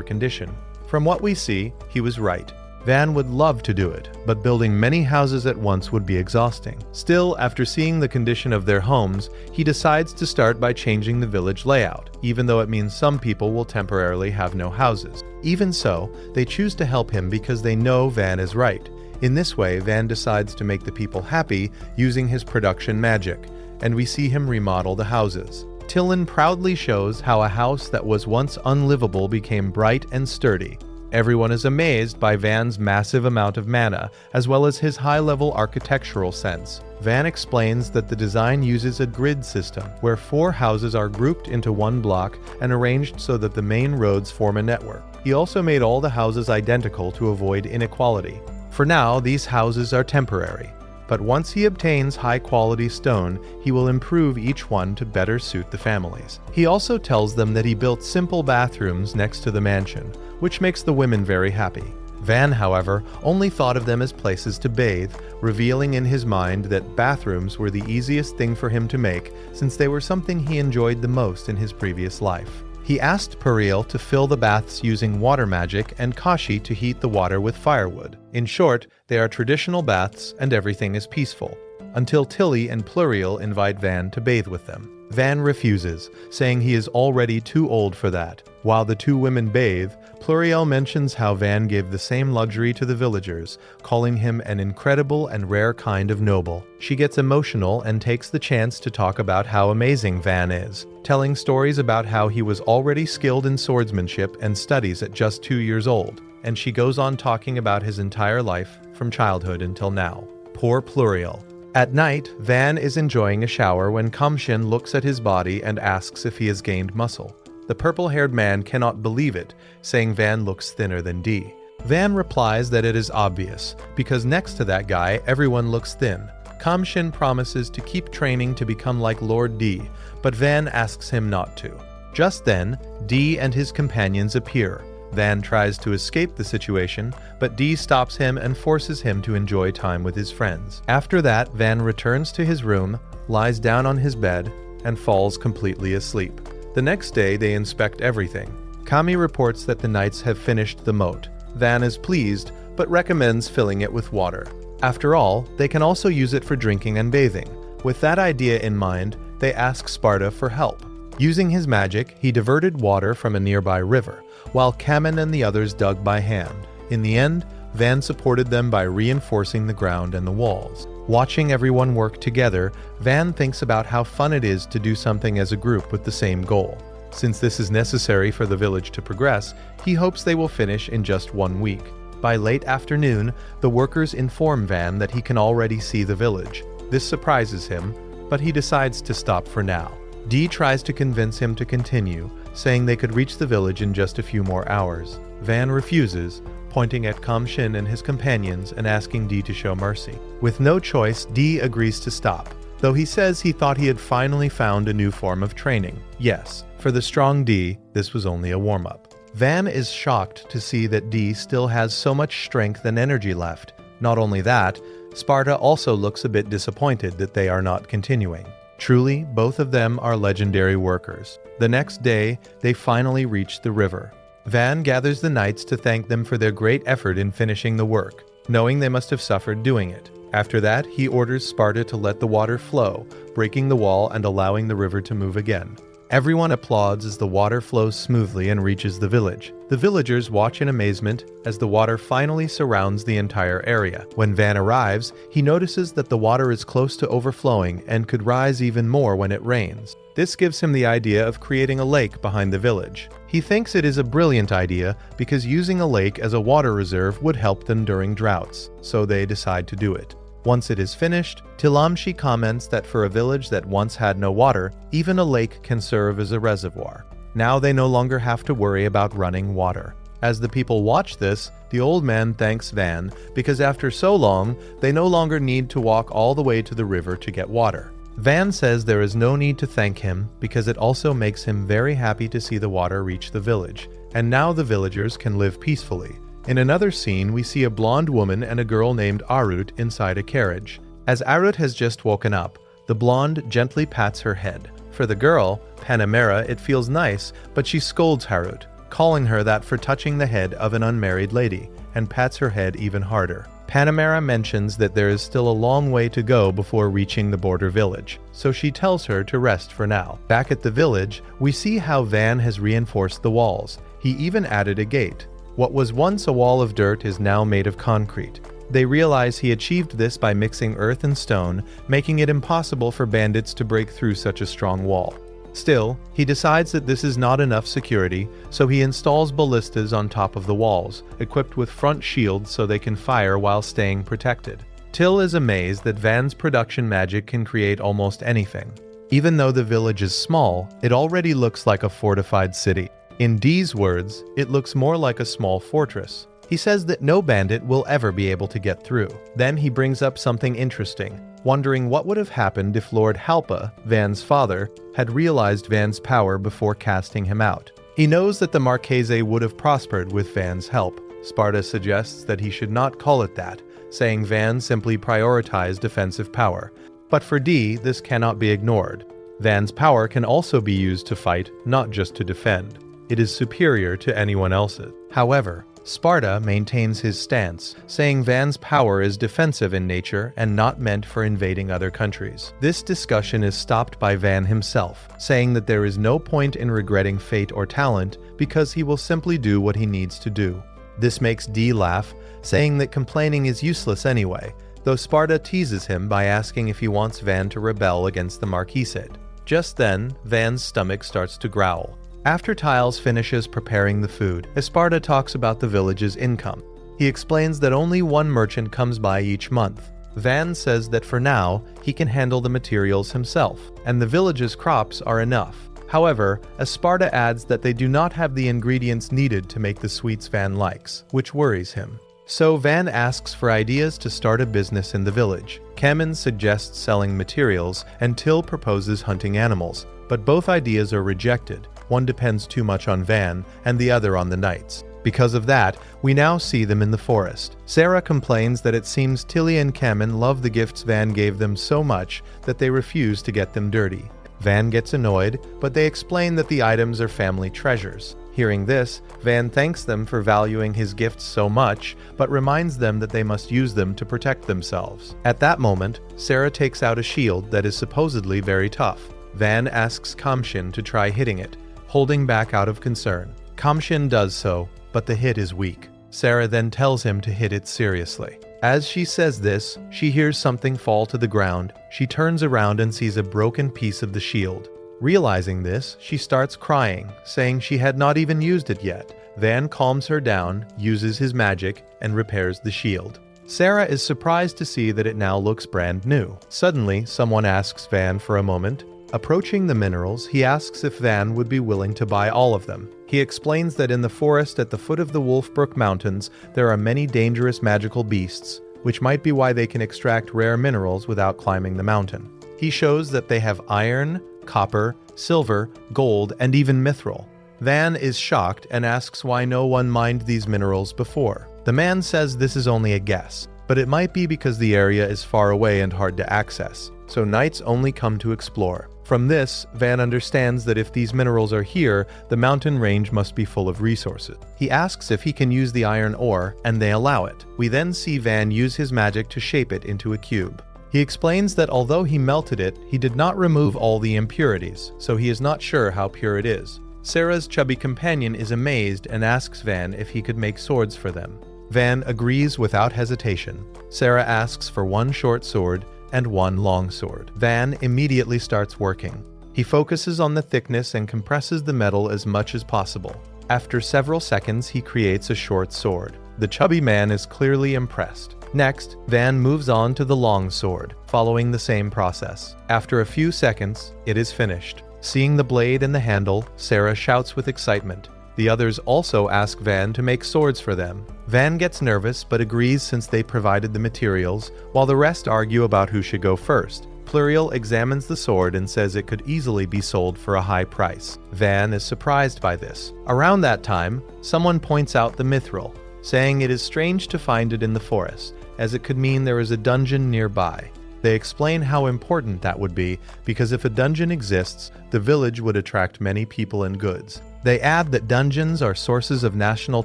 condition. From what we see, he was right. Van would love to do it, but building many houses at once would be exhausting. Still, after seeing the condition of their homes, he decides to start by changing the village layout, even though it means some people will temporarily have no houses. Even so, they choose to help him because they know Van is right. In this way, Van decides to make the people happy using his production magic, and we see him remodel the houses. Tillin proudly shows how a house that was once unlivable became bright and sturdy. Everyone is amazed by Van's massive amount of mana, as well as his high-level architectural sense. Van explains that the design uses a grid system, where 4 houses are grouped into one block and arranged so that the main roads form a network. He also made all the houses identical to avoid inequality. For now, these houses are temporary, but once he obtains high-quality stone, he will improve each one to better suit the families. He also tells them that he built simple bathrooms next to the mansion, which makes the women very happy. Van, however, only thought of them as places to bathe, revealing in his mind that bathrooms were the easiest thing for him to make, since they were something he enjoyed the most in his previous life. He asked Pariel to fill the baths using water magic and Kashi to heat the water with firewood. In short, they are traditional baths and everything is peaceful, until Tilly and Pluriel invite Van to bathe with them. Van refuses, saying he is already too old for that. While the 2 women bathe, Pluriel mentions how Van gave the same luxury to the villagers, calling him an incredible and rare kind of noble. She gets emotional and takes the chance to talk about how amazing Van is, telling stories about how he was already skilled in swordsmanship and studies at just 2 years old, and she goes on talking about his entire life, from childhood until now. Poor Pluriel. At night, Van is enjoying a shower when Kamshin looks at his body and asks if he has gained muscle. The purple-haired man cannot believe it, saying Van looks thinner than D. Van replies that it is obvious, because next to that guy, everyone looks thin. Kamshin promises to keep training to become like Lord D, but Van asks him not to. Just then, D and his companions appear. Van tries to escape the situation, but D stops him and forces him to enjoy time with his friends. After that, Van returns to his room, lies down on his bed, and falls completely asleep. The next day, they inspect everything. Kami reports that the knights have finished the moat. Van is pleased, but recommends filling it with water. After all, they can also use it for drinking and bathing. With that idea in mind, they ask Sparta for help. Using his magic, he diverted water from a nearby river, while Kamen and the others dug by hand. In the end, Van supported them by reinforcing the ground and the walls. Watching everyone work together, Van thinks about how fun it is to do something as a group with the same goal. Since this is necessary for the village to progress, he hopes they will finish in just 1 week. By late afternoon, the workers inform Van that he can already see the village. This surprises him, but he decides to stop for now. Dee tries to convince him to continue, saying they could reach the village in just a few more hours. Van refuses, pointing at Kamshin and his companions and asking Dee to show mercy. With no choice, Dee agrees to stop, though he says he thought he had finally found a new form of training. Yes, for the strong Dee, this was only a warm-up. Van is shocked to see that Dee still has so much strength and energy left. Not only that, Sparta also looks a bit disappointed that they are not continuing. Truly, both of them are legendary workers. The next day, they finally reach the river. Van gathers the knights to thank them for their great effort in finishing the work, knowing they must have suffered doing it. After that, he orders Sparta to let the water flow, breaking the wall and allowing the river to move again. Everyone applauds as the water flows smoothly and reaches the village. The villagers watch in amazement as the water finally surrounds the entire area. When Van arrives, he notices that the water is close to overflowing and could rise even more when it rains. This gives him the idea of creating a lake behind the village. He thinks it is a brilliant idea because using a lake as a water reserve would help them during droughts, so they decide to do it. Once it is finished, Tilamshi comments that for a village that once had no water, even a lake can serve as a reservoir. Now they no longer have to worry about running water. As the people watch this, the old man thanks Van because after so long, they no longer need to walk all the way to the river to get water. Van says there is no need to thank him because it also makes him very happy to see the water reach the village, and now the villagers can live peacefully. In another scene, we see a blonde woman and a girl named Arut inside a carriage. As Arut has just woken up, the blonde gently pats her head. For the girl, Panamera, it feels nice, but she scolds Harut, calling her that for touching the head of an unmarried lady, and pats her head even harder. Panamera mentions that there is still a long way to go before reaching the border village, so she tells her to rest for now. Back at the village, we see how Van has reinforced the walls. He even added a gate. What was once a wall of dirt is now made of concrete. They realize he achieved this by mixing earth and stone, making it impossible for bandits to break through such a strong wall. Still, he decides that this is not enough security, so he installs ballistas on top of the walls, equipped with front shields so they can fire while staying protected. Till is amazed that Van's production magic can create almost anything. Even though the village is small, it already looks like a fortified city. In Dee's words, it looks more like a small fortress. He says that no bandit will ever be able to get through. Then he brings up something interesting, wondering what would have happened if Lord Halpa, Van's father, had realized Van's power before casting him out. He knows that the Marchese would have prospered with Van's help. Sparta suggests that he should not call it that, saying Van simply prioritized defensive power. But for Dee, this cannot be ignored. Van's power can also be used to fight, not just to defend. It is superior to anyone else's. However, Sparta maintains his stance, saying Van's power is defensive in nature and not meant for invading other countries. This discussion is stopped by Van himself, saying that there is no point in regretting fate or talent because he will simply do what he needs to do. This makes Dee laugh, saying that complaining is useless anyway, though Sparta teases him by asking if he wants Van to rebel against the Marquisate. Just then, Van's stomach starts to growl. After Tiles finishes preparing the food, Esparta talks about the village's income. He explains that only one merchant comes by each month. Van says that for now, he can handle the materials himself, and the village's crops are enough. However, Esparta adds that they do not have the ingredients needed to make the sweets Van likes, which worries him. So Van asks for ideas to start a business in the village. Kamen suggests selling materials, and Till proposes hunting animals, but both ideas are rejected. One depends too much on Van, and the other on the knights. Because of that, we now see them in the forest. Sarah complains that it seems Tilly and Kamen love the gifts Van gave them so much that they refuse to get them dirty. Van gets annoyed, but they explain that the items are family treasures. Hearing this, Van thanks them for valuing his gifts so much, but reminds them that they must use them to protect themselves. At that moment, Sarah takes out a shield that is supposedly very tough. Van asks Kamshin to try hitting it, holding back out of concern. Kamshin does so, but the hit is weak. Sarah then tells him to hit it seriously. As she says this, she hears something fall to the ground. She turns around and sees a broken piece of the shield. Realizing this, she starts crying, saying she had not even used it yet. Van calms her down, uses his magic, and repairs the shield. Sarah is surprised to see that it now looks brand new. Suddenly, someone asks Van for a moment. Approaching the minerals, he asks if Van would be willing to buy all of them. He explains that in the forest at the foot of the Wolfbrook Mountains, there are many dangerous magical beasts, which might be why they can extract rare minerals without climbing the mountain. He shows that they have iron, copper, silver, gold, and even mithril. Van is shocked and asks why no one mined these minerals before. The man says this is only a guess, but it might be because the area is far away and hard to access, so knights only come to explore. From this, Van understands that if these minerals are here, the mountain range must be full of resources. He asks if he can use the iron ore, and they allow it. We then see Van use his magic to shape it into a cube. He explains that although he melted it, he did not remove all the impurities, so he is not sure how pure it is. Sarah's chubby companion is amazed and asks Van if he could make swords for them. Van agrees without hesitation. Sarah asks for one short sword and one long sword. Van immediately starts working. He focuses on the thickness and compresses the metal as much as possible. After several seconds, he creates a short sword. The chubby man is clearly impressed. Next, Van moves on to the long sword, following the same process. After a few seconds, it is finished. Seeing the blade and the handle, Sarah shouts with excitement. The others also ask Van to make swords for them. Van gets nervous but agrees since they provided the materials, while the rest argue about who should go first. Pluriel examines the sword and says it could easily be sold for a high price. Van is surprised by this. Around that time, someone points out the mithril, saying it is strange to find it in the forest, as it could mean there is a dungeon nearby. They explain how important that would be, because if a dungeon exists, the village would attract many people and goods. They add that dungeons are sources of national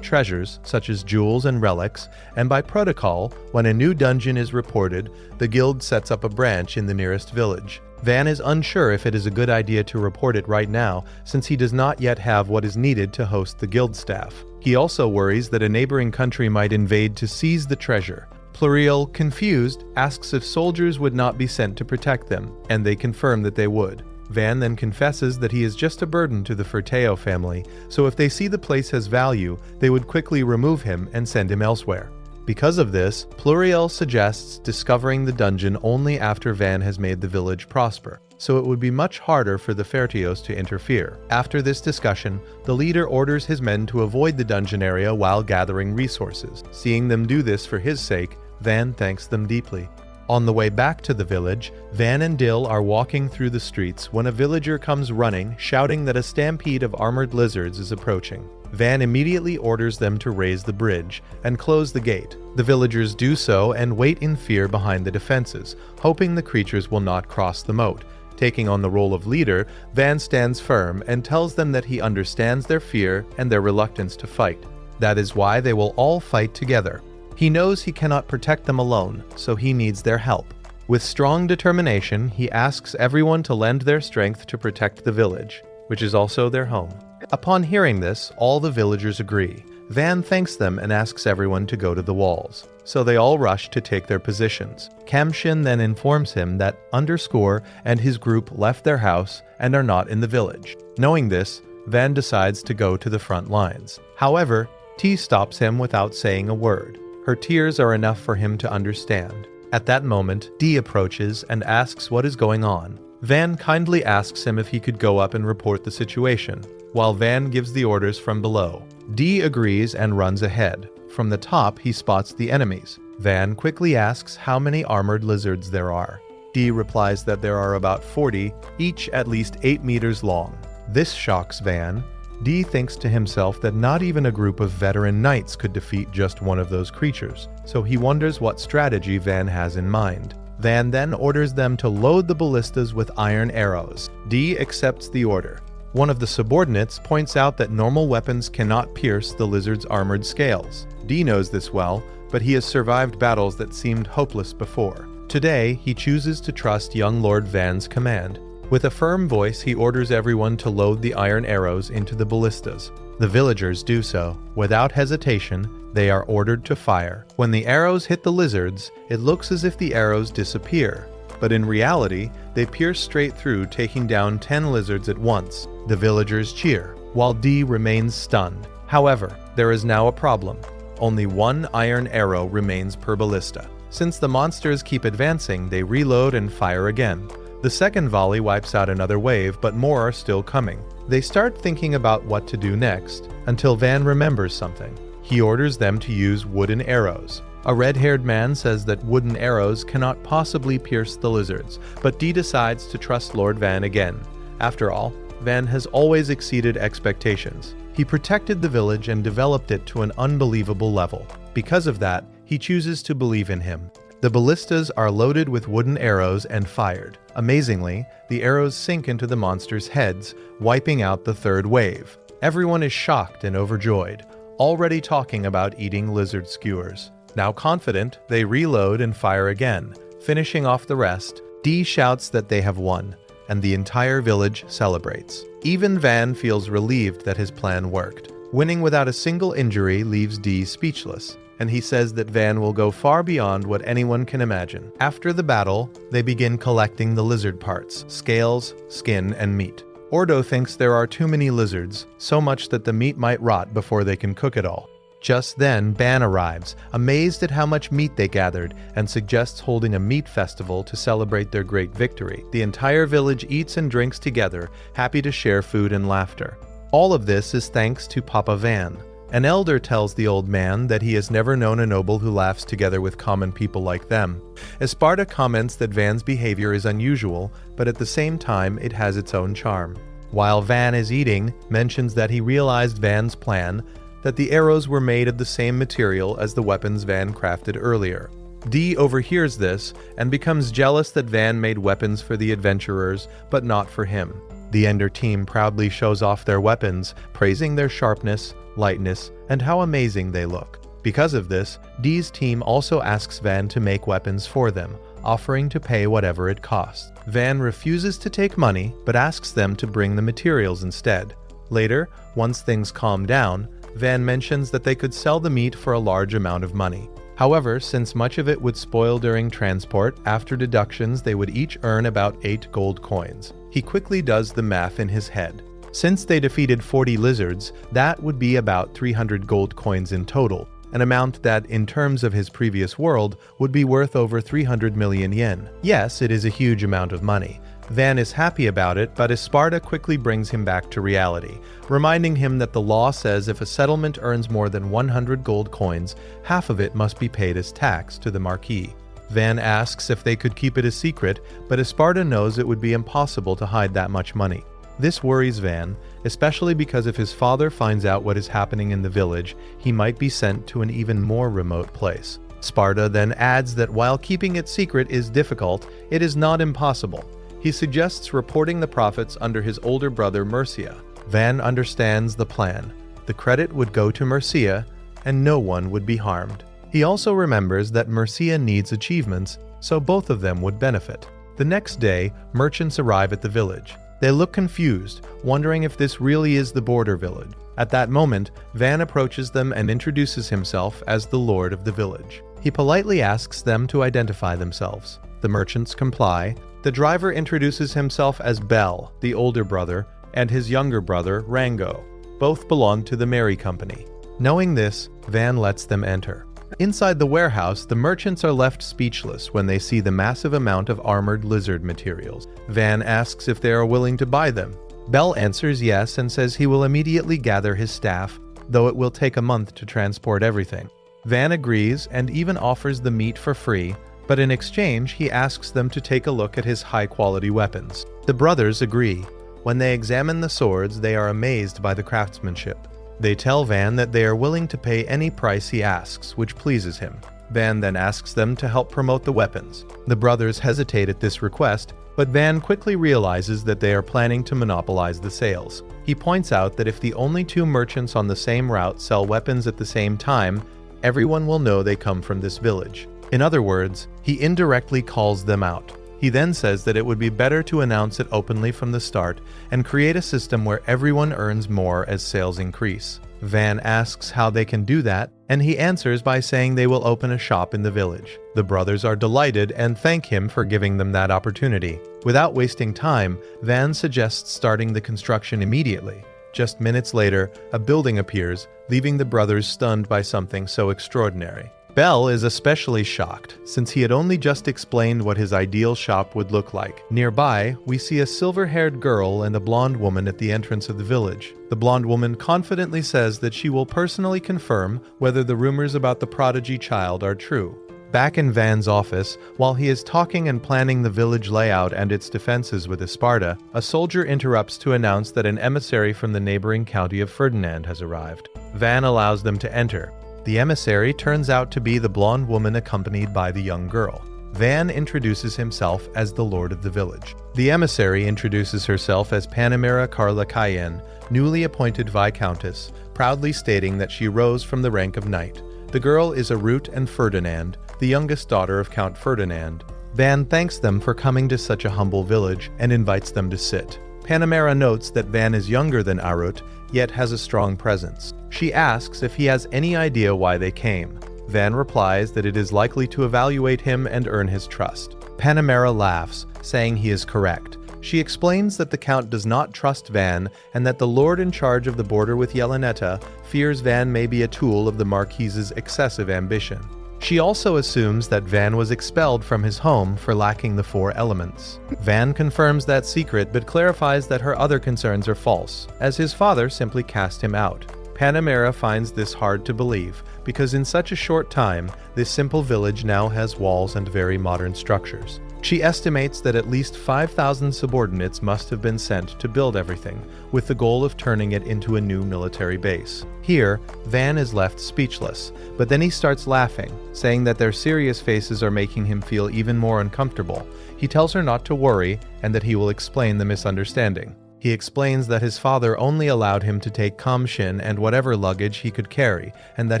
treasures, such as jewels and relics, and by protocol, when a new dungeon is reported, the guild sets up a branch in the nearest village. Van is unsure if it is a good idea to report it right now, since he does not yet have what is needed to host the guild staff. He also worries that a neighboring country might invade to seize the treasure. Pluriel, confused, asks if soldiers would not be sent to protect them, and they confirm that they would. Van then confesses that he is just a burden to the Ferteo family, so if they see the place has value, they would quickly remove him and send him elsewhere. Because of this, Pluriel suggests discovering the dungeon only after Van has made the village prosper, so it would be much harder for the Ferteos to interfere. After this discussion, the leader orders his men to avoid the dungeon area while gathering resources. Seeing them do this for his sake, Van thanks them deeply. On the way back to the village, Van and Dill are walking through the streets when a villager comes running, shouting that a stampede of armored lizards is approaching. Van immediately orders them to raise the bridge and close the gate. The villagers do so and wait in fear behind the defenses, hoping the creatures will not cross the moat. Taking on the role of leader, Van stands firm and tells them that he understands their fear and their reluctance to fight. That is why they will all fight together. He knows he cannot protect them alone, so he needs their help. With strong determination, he asks everyone to lend their strength to protect the village, which is also their home. Upon hearing this, all the villagers agree. Van thanks them and asks everyone to go to the walls, so they all rush to take their positions. Kamshin then informs him that Underscore and his group left their house and are not in the village. Knowing this, Van decides to go to the front lines. However, T stops him without saying a word. Her tears are enough for him to understand. At that moment, D approaches and asks what is going on. Van kindly asks him if he could go up and report the situation, while Van gives the orders from below. D agrees and runs ahead. From the top, he spots the enemies. Van quickly asks how many armored lizards there are. D replies that there are about 40, each at least 8 meters long. This shocks Van. D thinks to himself that not even a group of veteran knights could defeat just one of those creatures, so he wonders what strategy Van has in mind. Van then orders them to load the ballistas with iron arrows. Dee accepts the order. One of the subordinates points out that normal weapons cannot pierce the lizard's armored scales. Dee knows this well, but he has survived battles that seemed hopeless before. Today, he chooses to trust young Lord Van's command. With a firm voice, he orders everyone to load the iron arrows into the ballistas. The villagers do so. Without hesitation, they are ordered to fire. When the arrows hit the lizards, it looks as if the arrows disappear. But in reality, they pierce straight through, taking down 10 lizards at once. The villagers cheer, while Dee remains stunned. However, there is now a problem. Only one iron arrow remains per ballista. Since the monsters keep advancing, they reload and fire again. The second volley wipes out another wave, but more are still coming. They start thinking about what to do next, until Van remembers something. He orders them to use wooden arrows. A red-haired man says that wooden arrows cannot possibly pierce the lizards, but Dee decides to trust Lord Van again. After all, Van has always exceeded expectations. He protected the village and developed it to an unbelievable level. Because of that, he chooses to believe in him. The ballistas are loaded with wooden arrows and fired. Amazingly, the arrows sink into the monsters' heads, wiping out the third wave. Everyone is shocked and overjoyed, already talking about eating lizard skewers. Now confident, they reload and fire again. Finishing off the rest, Dee shouts that they have won, and the entire village celebrates. Even Van feels relieved that his plan worked. Winning without a single injury leaves Dee speechless, and he says that Van will go far beyond what anyone can imagine. After the battle, they begin collecting the lizard parts, scales, skin, and meat. Ordo thinks there are too many lizards, so much that the meat might rot before they can cook it all. Just then, Ban arrives, amazed at how much meat they gathered, and suggests holding a meat festival to celebrate their great victory. The entire village eats and drinks together, happy to share food and laughter. All of this is thanks to Papa Van. An elder tells the old man that he has never known a noble who laughs together with common people like them. Esparta comments that Van's behavior is unusual, but at the same time it has its own charm. While Van is eating, mentions that he realized Van's plan, that the arrows were made of the same material as the weapons Van crafted earlier. Dee overhears this and becomes jealous that Van made weapons for the adventurers, but not for him. The Ender team proudly shows off their weapons, praising their sharpness, lightness, and how amazing they look. Because of this, Dee's team also asks Van to make weapons for them, offering to pay whatever it costs. Van refuses to take money, but asks them to bring the materials instead. Later, once things calm down, Van mentions that they could sell the meat for a large amount of money. However, since much of it would spoil during transport, after deductions they would each earn about 8 gold coins. He quickly does the math in his head. Since they defeated 40 lizards, that would be about 300 gold coins in total, an amount that, in terms of his previous world, would be worth over 300 million yen. Yes, it is a huge amount of money. Van is happy about it, but Esparta quickly brings him back to reality, reminding him that the law says if a settlement earns more than 100 gold coins, half of it must be paid as tax to the Marquis. Van asks if they could keep it a secret, but Esparta knows it would be impossible to hide that much money. This worries Van, especially because if his father finds out what is happening in the village, he might be sent to an even more remote place. Sparta then adds that while keeping it secret is difficult, it is not impossible. He suggests reporting the profits under his older brother Mercia. Van understands the plan. The credit would go to Mercia, and no one would be harmed. He also remembers that Mercia needs achievements, so both of them would benefit. The next day, merchants arrive at the village. They look confused, wondering if this really is the border village. At that moment, Van approaches them and introduces himself as the lord of the village. He politely asks them to identify themselves. The merchants comply. The driver introduces himself as Bell, the older brother, and his younger brother, Rango. Both belong to the Mary Company. Knowing this, Van lets them enter. Inside the warehouse, the merchants are left speechless when they see the massive amount of armored lizard materials. Van asks if they are willing to buy them. Bell answers yes and says he will immediately gather his staff, though it will take a month to transport everything. Van agrees and even offers the meat for free, but in exchange he asks them to take a look at his high-quality weapons. The brothers agree. When they examine the swords, they are amazed by the craftsmanship. They tell Van that they are willing to pay any price he asks, which pleases him. Van then asks them to help promote the weapons. The brothers hesitate at this request, but Van quickly realizes that they are planning to monopolize the sales. He points out that if the only two merchants on the same route sell weapons at the same time, everyone will know they come from this village. In other words, he indirectly calls them out. He then says that it would be better to announce it openly from the start and create a system where everyone earns more as sales increase. Van asks how they can do that, and he answers by saying they will open a shop in the village. The brothers are delighted and thank him for giving them that opportunity. Without wasting time, Van suggests starting the construction immediately. Just minutes later, a building appears, leaving the brothers stunned by something so extraordinary. Bell is especially shocked, since he had only just explained what his ideal shop would look like. Nearby, we see a silver-haired girl and a blonde woman at the entrance of the village. The blonde woman confidently says that she will personally confirm whether the rumors about the prodigy child are true. Back in Van's office, while he is talking and planning the village layout and its defenses with Esparta, a soldier interrupts to announce that an emissary from the neighboring county of Ferdinand has arrived. Van allows them to enter. The emissary turns out to be the blonde woman accompanied by the young girl. Van introduces himself as the lord of the village. The emissary introduces herself as Panamera Carla Cayenne, newly appointed viscountess, proudly stating that she rose from the rank of knight. The girl is Arut and Ferdinand, the youngest daughter of Count Ferdinand. Van thanks them for coming to such a humble village and invites them to sit. Panamera notes that Van is younger than Arut, yet has a strong presence. She asks if he has any idea why they came. Van replies that it is likely to evaluate him and earn his trust. Panamera laughs, saying he is correct. She explains that the Count does not trust Van and that the lord in charge of the border with Yeleneta fears Van may be a tool of the Marquise's excessive ambition. She also assumes that Van was expelled from his home for lacking the 4 elements. Van confirms that secret but clarifies that her other concerns are false, as his father simply cast him out. Panamera finds this hard to believe, because in such a short time, this simple village now has walls and very modern structures. She estimates that at least 5,000 subordinates must have been sent to build everything, with the goal of turning it into a new military base. Here, Van is left speechless, but then he starts laughing, saying that their serious faces are making him feel even more uncomfortable. He tells her not to worry, and that he will explain the misunderstanding. He explains that his father only allowed him to take Kamshin and whatever luggage he could carry, and that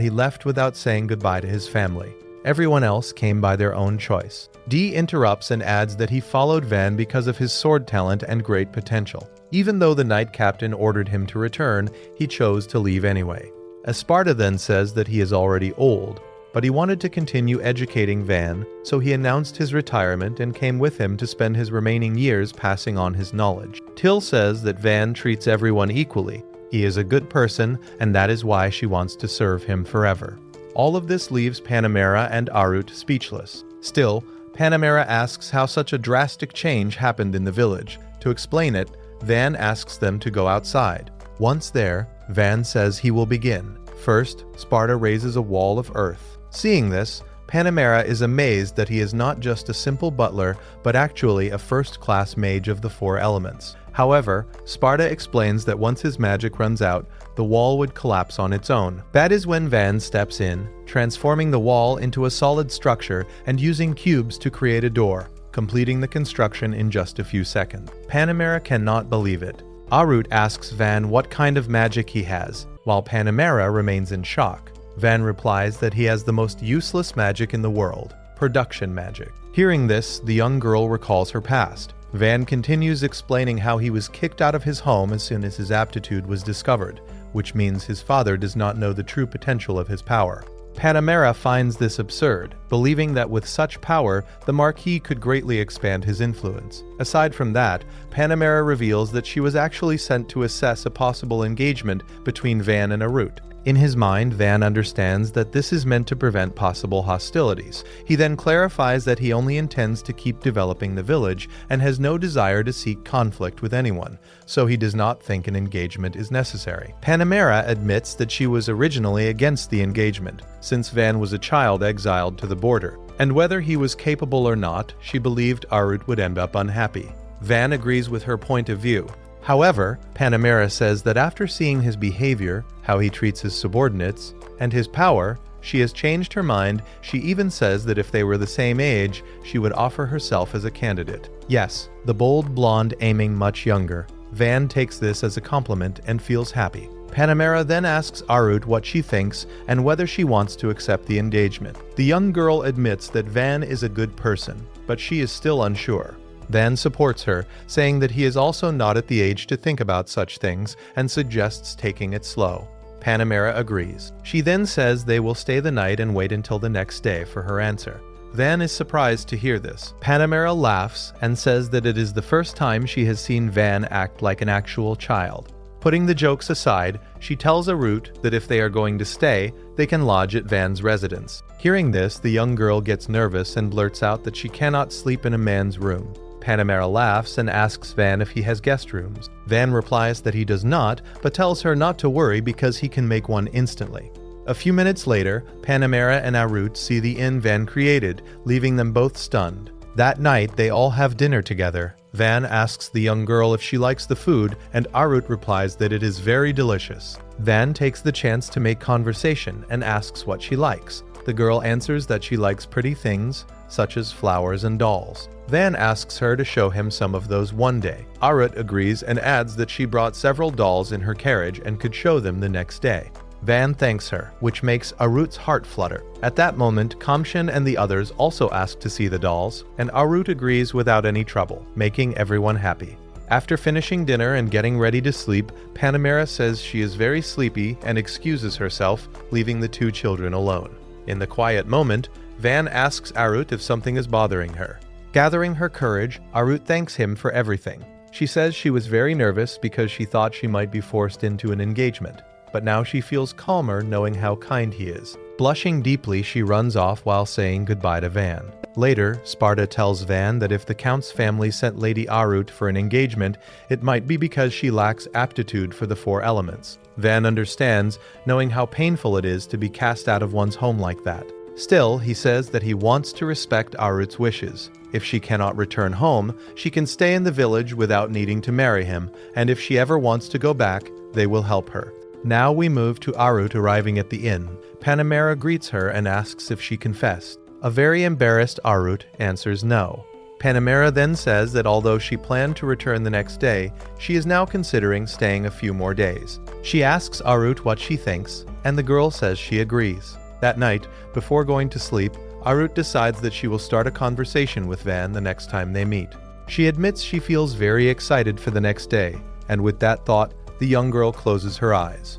he left without saying goodbye to his family. Everyone else came by their own choice. Dee interrupts and adds that he followed Van because of his sword talent and great potential. Even though the knight captain ordered him to return, he chose to leave anyway. Esparta then says that he is already old, but he wanted to continue educating Van, so he announced his retirement and came with him to spend his remaining years passing on his knowledge. Till says that Van treats everyone equally. He is a good person, and that is why she wants to serve him forever. All of this leaves Panamera and Arut speechless. Still, Panamera asks how such a drastic change happened in the village. To explain it, Van asks them to go outside. Once there, Van says he will begin. First, Sparta raises a wall of earth. Seeing this, Panamera is amazed that he is not just a simple butler, but actually a first-class mage of the 4 elements. However, Sparta explains that once his magic runs out, the wall would collapse on its own. That is when Van steps in, transforming the wall into a solid structure and using cubes to create a door, completing the construction in just a few seconds. Panamera cannot believe it. Arut asks Van what kind of magic he has, while Panamera remains in shock. Van replies that he has the most useless magic in the world, production magic. Hearing this, the young girl recalls her past. Van continues explaining how he was kicked out of his home as soon as his aptitude was discovered, which means his father does not know the true potential of his power. Panamera finds this absurd, believing that with such power, the Marquis could greatly expand his influence. Aside from that, Panamera reveals that she was actually sent to assess a possible engagement between Van and Arut. In his mind, Van understands that this is meant to prevent possible hostilities. He then clarifies that he only intends to keep developing the village and has no desire to seek conflict with anyone, so he does not think an engagement is necessary. Panamera admits that she was originally against the engagement, since Van was a child exiled to the border, and whether he was capable or not, she believed Arut would end up unhappy. Van agrees with her point of view. However, Panamera says that after seeing his behavior, how he treats his subordinates, and his power, She has changed her mind. She even says that if they were the same age, she would offer herself as a candidate. Yes, the bold blonde aiming much younger. Van takes this as a compliment and feels happy. Panamera then asks Arut what she thinks and whether she wants to accept the engagement. The young girl admits that Van is a good person, but she is still unsure. Van supports her, saying that he is also not at the age to think about such things and suggests taking it slow. Panamera agrees. She then says they will stay the night and wait until the next day for her answer. Van is surprised to hear this. Panamera laughs and says that it is the first time she has seen Van act like an actual child. Putting the jokes aside, she tells Arut that if they are going to stay, they can lodge at Van's residence. Hearing this, the young girl gets nervous and blurts out that she cannot sleep in a man's room. Panamera laughs and asks Van if he has guest rooms. Van replies that he does not, but tells her not to worry because he can make one instantly. A few minutes later, Panamera and Arut see the inn Van created, leaving them both stunned. That night, they all have dinner together. Van asks the young girl if she likes the food, and Arut replies that it is very delicious. Van takes the chance to make conversation and asks what she likes. The girl answers that she likes pretty things, such as flowers and dolls. Van asks her to show him some of those one day. Arut agrees and adds that she brought several dolls in her carriage and could show them the next day. Van thanks her, which makes Arut's heart flutter. At that moment, Kamshin and the others also ask to see the dolls, and Arut agrees without any trouble, making everyone happy. After finishing dinner and getting ready to sleep, Panamera says she is very sleepy and excuses herself, leaving the two children alone. In the quiet moment, Van asks Arut if something is bothering her. Gathering her courage, Arut thanks him for everything. She says she was very nervous because she thought she might be forced into an engagement, but now she feels calmer knowing how kind he is. Blushing deeply, she runs off while saying goodbye to Van. Later, Sparta tells Van that if the Count's family sent Lady Arut for an engagement, it might be because she lacks aptitude for the four elements. Van understands, knowing how painful it is to be cast out of one's home like that. Still, he says that he wants to respect Arut's wishes. If she cannot return home, she can stay in the village without needing to marry him, and if she ever wants to go back, they will help her. Now we move to Arut arriving at the inn. Panamera greets her and asks if she confessed. A very embarrassed Arut answers no. Panamera then says that although she planned to return the next day, she is now considering staying a few more days. She asks Arut what she thinks, and the girl says she agrees. That night, before going to sleep, Arut decides that she will start a conversation with Van the next time they meet. She admits she feels very excited for the next day, and with that thought, the young girl closes her eyes.